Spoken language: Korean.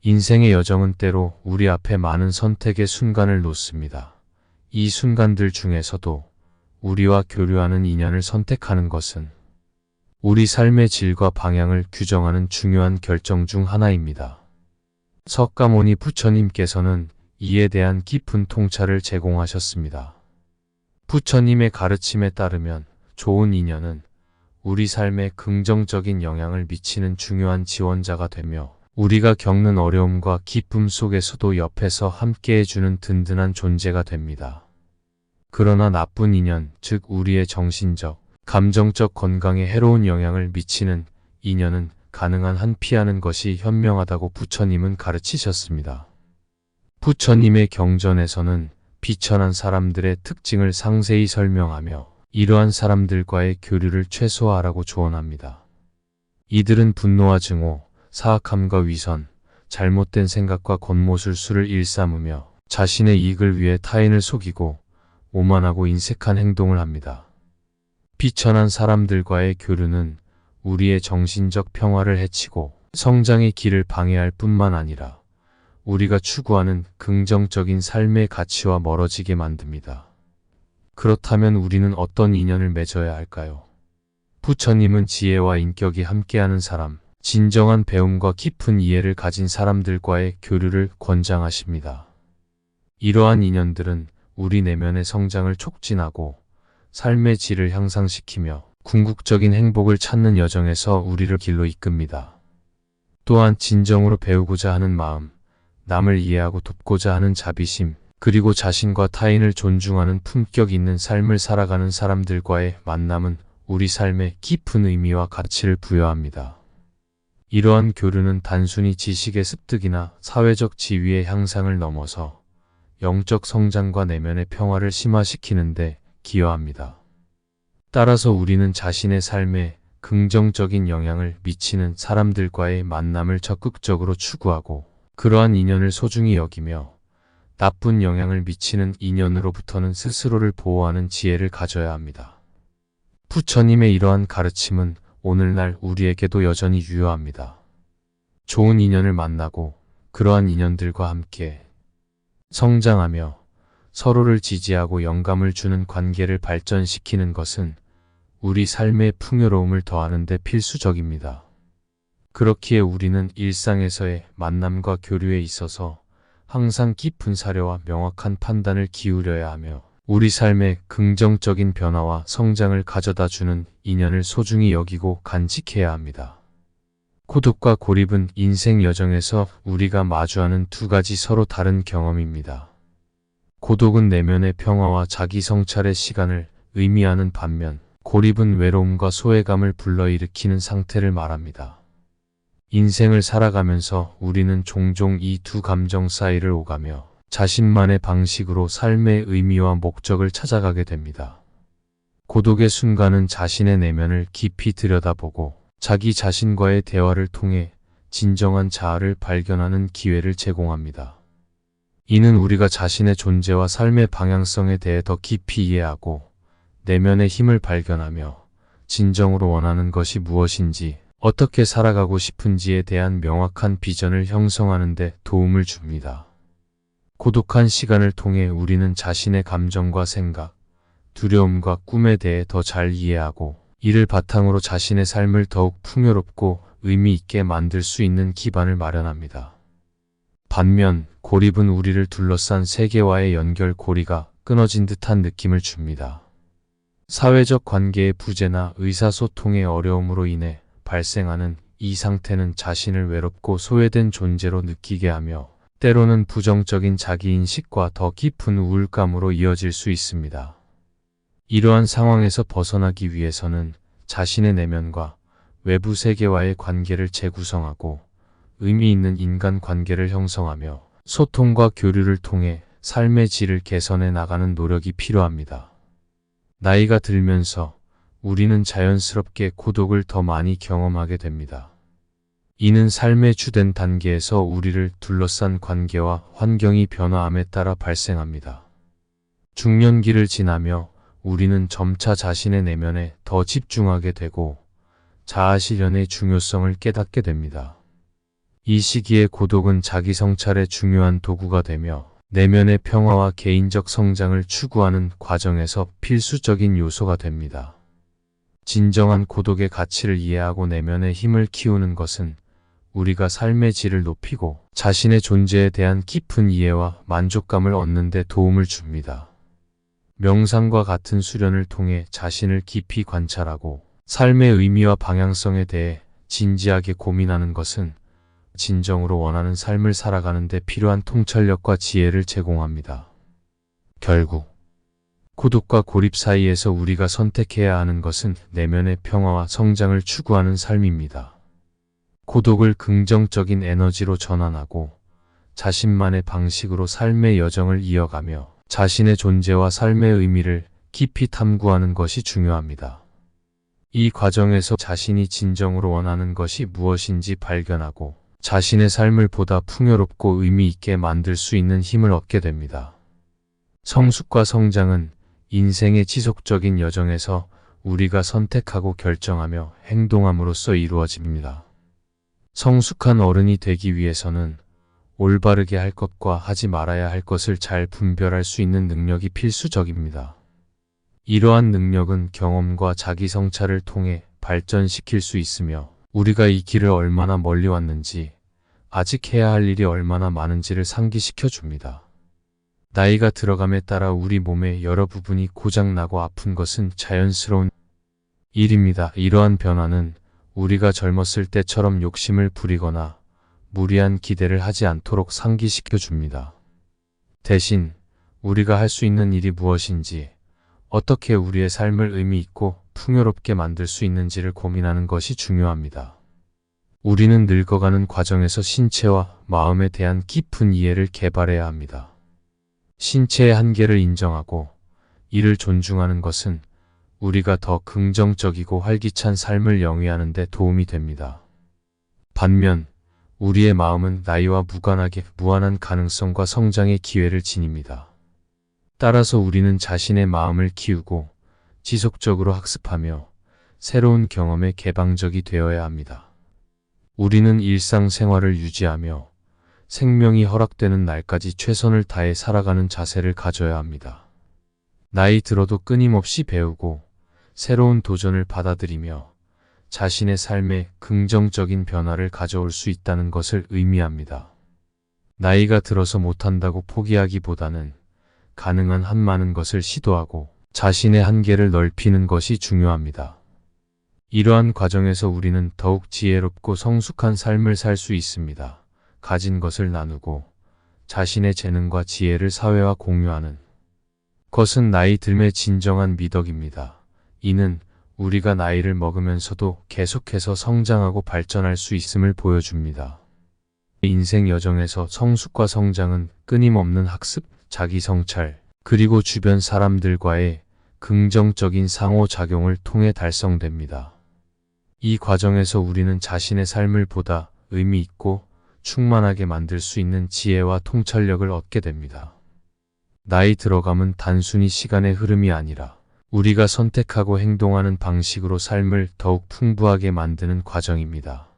인생의 여정은 때로 우리 앞에 많은 선택의 순간을 놓습니다. 이 순간들 중에서도 우리와 교류하는 인연을 선택하는 것은 우리 삶의 질과 방향을 규정하는 중요한 결정 중 하나입니다. 석가모니 부처님께서는 이에 대한 깊은 통찰을 제공하셨습니다. 부처님의 가르침에 따르면 좋은 인연은 우리 삶에 긍정적인 영향을 미치는 중요한 지원자가 되며 우리가 겪는 어려움과 기쁨 속에서도 옆에서 함께해주는 든든한 존재가 됩니다. 그러나 나쁜 인연, 즉 우리의 정신적, 감정적 건강에 해로운 영향을 미치는 인연은 가능한 한 피하는 것이 현명하다고 부처님은 가르치셨습니다. 부처님의 경전에서는 비천한 사람들의 특징을 상세히 설명하며 이러한 사람들과의 교류를 최소화하라고 조언합니다. 이들은 분노와 증오, 사악함과 위선, 잘못된 생각과 겉모술수를 일삼으며 자신의 이익을 위해 타인을 속이고 오만하고 인색한 행동을 합니다. 비천한 사람들과의 교류는 우리의 정신적 평화를 해치고 성장의 길을 방해할 뿐만 아니라 우리가 추구하는 긍정적인 삶의 가치와 멀어지게 만듭니다. 그렇다면 우리는 어떤 인연을 맺어야 할까요? 부처님은 지혜와 인격이 함께하는 사람, 진정한 배움과 깊은 이해를 가진 사람들과의 교류를 권장하십니다. 이러한 인연들은 우리 내면의 성장을 촉진하고 삶의 질을 향상시키며 궁극적인 행복을 찾는 여정에서 우리를 길로 이끕니다. 또한 진정으로 배우고자 하는 마음, 남을 이해하고 돕고자 하는 자비심, 그리고 자신과 타인을 존중하는 품격 있는 삶을 살아가는 사람들과의 만남은 우리 삶에 깊은 의미와 가치를 부여합니다. 이러한 교류는 단순히 지식의 습득이나 사회적 지위의 향상을 넘어서 영적 성장과 내면의 평화를 심화시키는데 기여합니다. 따라서 우리는 자신의 삶에 긍정적인 영향을 미치는 사람들과의 만남을 적극적으로 추구하고 그러한 인연을 소중히 여기며 나쁜 영향을 미치는 인연으로부터는 스스로를 보호하는 지혜를 가져야 합니다. 부처님의 이러한 가르침은 오늘날 우리에게도 여전히 유효합니다. 좋은 인연을 만나고 그러한 인연들과 함께 성장하며 서로를 지지하고 영감을 주는 관계를 발전시키는 것은 우리 삶의 풍요로움을 더하는 데 필수적입니다. 그렇기에 우리는 일상에서의 만남과 교류에 있어서 항상 깊은 사려와 명확한 판단을 기울여야 하며 우리 삶에 긍정적인 변화와 성장을 가져다 주는 인연을 소중히 여기고 간직해야 합니다. 고독과 고립은 인생 여정에서 우리가 마주하는 두 가지 서로 다른 경험입니다. 고독은 내면의 평화와 자기 성찰의 시간을 의미하는 반면 고립은 외로움과 소외감을 불러일으키는 상태를 말합니다. 인생을 살아가면서 우리는 종종 이 두 감정 사이를 오가며 자신만의 방식으로 삶의 의미와 목적을 찾아가게 됩니다. 고독의 순간은 자신의 내면을 깊이 들여다보고 자기 자신과의 대화를 통해 진정한 자아를 발견하는 기회를 제공합니다. 이는 우리가 자신의 존재와 삶의 방향성에 대해 더 깊이 이해하고 내면의 힘을 발견하며 진정으로 원하는 것이 무엇인지 어떻게 살아가고 싶은지에 대한 명확한 비전을 형성하는 데 도움을 줍니다. 고독한 시간을 통해 우리는 자신의 감정과 생각, 두려움과 꿈에 대해 더 잘 이해하고 이를 바탕으로 자신의 삶을 더욱 풍요롭고 의미 있게 만들 수 있는 기반을 마련합니다. 반면 고립은 우리를 둘러싼 세계와의 연결고리가 끊어진 듯한 느낌을 줍니다. 사회적 관계의 부재나 의사소통의 어려움으로 인해 발생하는 이 상태는 자신을 외롭고 소외된 존재로 느끼게 하며 때로는 부정적인 자기인식과 더 깊은 우울감으로 이어질 수 있습니다. 이러한 상황에서 벗어나기 위해서는 자신의 내면과 외부 세계와의 관계를 재구성하고 의미 있는 인간관계를 형성하며 소통과 교류를 통해 삶의 질을 개선해 나가는 노력이 필요합니다. 나이가 들면서 우리는 자연스럽게 고독을 더 많이 경험하게 됩니다. 이는 삶의 주된 단계에서 우리를 둘러싼 관계와 환경이 변화함에 따라 발생합니다. 중년기를 지나며 우리는 점차 자신의 내면에 더 집중하게 되고 자아실현의 중요성을 깨닫게 됩니다. 이 시기에 고독은 자기 성찰의 중요한 도구가 되며 내면의 평화와 개인적 성장을 추구하는 과정에서 필수적인 요소가 됩니다. 진정한 고독의 가치를 이해하고 내면의 힘을 키우는 것은 우리가 삶의 질을 높이고 자신의 존재에 대한 깊은 이해와 만족감을 얻는 데 도움을 줍니다. 명상과 같은 수련을 통해 자신을 깊이 관찰하고 삶의 의미와 방향성에 대해 진지하게 고민하는 것은 진정으로 원하는 삶을 살아가는 데 필요한 통찰력과 지혜를 제공합니다. 결국 고독과 고립 사이에서 우리가 선택해야 하는 것은 내면의 평화와 성장을 추구하는 삶입니다. 고독을 긍정적인 에너지로 전환하고 자신만의 방식으로 삶의 여정을 이어가며 자신의 존재와 삶의 의미를 깊이 탐구하는 것이 중요합니다. 이 과정에서 자신이 진정으로 원하는 것이 무엇인지 발견하고 자신의 삶을 보다 풍요롭고 의미 있게 만들 수 있는 힘을 얻게 됩니다. 성숙과 성장은 인생의 지속적인 여정에서 우리가 선택하고 결정하며 행동함으로써 이루어집니다. 성숙한 어른이 되기 위해서는 올바르게 할 것과 하지 말아야 할 것을 잘 분별할 수 있는 능력이 필수적입니다. 이러한 능력은 경험과 자기 성찰을 통해 발전시킬 수 있으며 우리가 이 길을 얼마나 멀리 왔는지 아직 해야 할 일이 얼마나 많은지를 상기시켜 줍니다. 나이가 들어감에 따라 우리 몸의 여러 부분이 고장나고 아픈 것은 자연스러운 일입니다. 이러한 변화는 우리가 젊었을 때처럼 욕심을 부리거나 무리한 기대를 하지 않도록 상기시켜 줍니다. 대신 우리가 할 수 있는 일이 무엇인지, 어떻게 우리의 삶을 의미 있고 풍요롭게 만들 수 있는지를 고민하는 것이 중요합니다. 우리는 늙어가는 과정에서 신체와 마음에 대한 깊은 이해를 개발해야 합니다. 신체의 한계를 인정하고 이를 존중하는 것은 우리가 더 긍정적이고 활기찬 삶을 영위하는 데 도움이 됩니다. 반면 우리의 마음은 나이와 무관하게 무한한 가능성과 성장의 기회를 지닙니다. 따라서 우리는 자신의 마음을 키우고 지속적으로 학습하며 새로운 경험에 개방적이 되어야 합니다. 우리는 일상생활을 유지하며 생명이 허락되는 날까지 최선을 다해 살아가는 자세를 가져야 합니다. 나이 들어도 끊임없이 배우고 새로운 도전을 받아들이며 자신의 삶에 긍정적인 변화를 가져올 수 있다는 것을 의미합니다. 나이가 들어서 못한다고 포기하기보다는 가능한 한 많은 것을 시도하고 자신의 한계를 넓히는 것이 중요합니다. 이러한 과정에서 우리는 더욱 지혜롭고 성숙한 삶을 살 수 있습니다. 가진 것을 나누고 자신의 재능과 지혜를 사회와 공유하는 것은 나이 들매 진정한 미덕입니다. 이는 우리가 나이를 먹으면서도 계속해서 성장하고 발전할 수 있음을 보여줍니다. 인생 여정에서 성숙과 성장은 끊임없는 학습, 자기 성찰, 그리고 주변 사람들과의 긍정적인 상호작용을 통해 달성됩니다. 이 과정에서 우리는 자신의 삶을 보다 의미 있고 충만하게 만들 수 있는 지혜와 통찰력을 얻게 됩니다. 나이 들어감은 단순히 시간의 흐름이 아니라 우리가 선택하고 행동하는 방식으로 삶을 더욱 풍부하게 만드는 과정입니다.